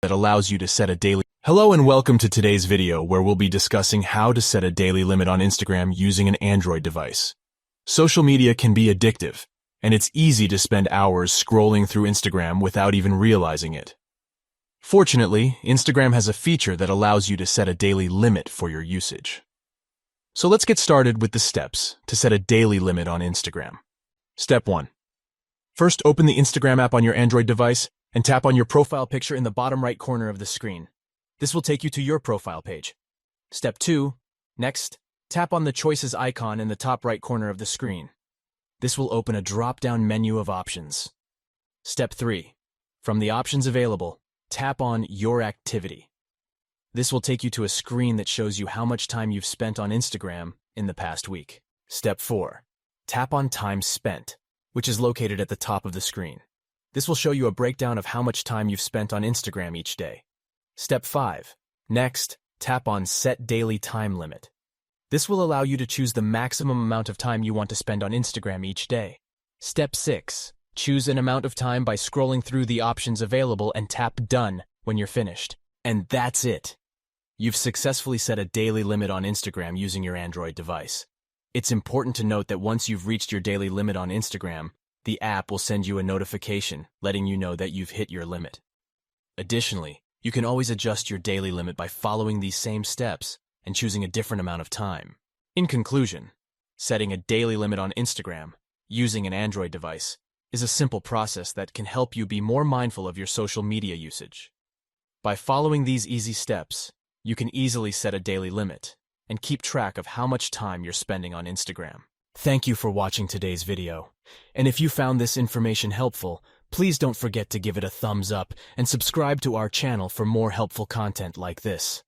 that allows you to set a daily... Hello and welcome to today's video where we'll be discussing how to set a daily limit on Instagram using an Android device. Social media can be addictive, and it's easy to spend hours scrolling through Instagram without even realizing it. Fortunately, Instagram has a feature that allows you to set a daily limit for your usage. So let's get started with the steps to set a daily limit on Instagram. Step 1. First, open the Instagram app on your Android device and tap on your profile picture in the bottom right corner of the screen. This will take you to your profile page. Step 2. Next, tap on the Choices icon in the top right corner of the screen. This will open a drop-down menu of options. Step 3. From the options available, tap on Your Activity. This will take you to a screen that shows you how much time you've spent on Instagram in the past week. Step 4. Tap on Time Spent, which is located at the top of the screen. This will show you a breakdown of how much time you've spent on Instagram each day. Step 5. Next, tap on Set Daily Time Limit. This will allow you to choose the maximum amount of time you want to spend on Instagram each day. Step 6. Choose an amount of time by scrolling through the options available and tap Done when you're finished. And that's it. You've successfully set a daily limit on Instagram using your Android device. It's important to note that once you've reached your daily limit on Instagram, the app will send you a notification letting you know that you've hit your limit. Additionally, you can always adjust your daily limit by following these same steps and choosing a different amount of time. In conclusion, setting a daily limit on Instagram using an Android device is a simple process that can help you be more mindful of your social media usage. By following these easy steps, you can easily set a daily limit and keep track of how much time you're spending on Instagram. Thank you for watching today's video. And if you found this information helpful, please don't forget to give it a thumbs up and subscribe to our channel for more helpful content like this.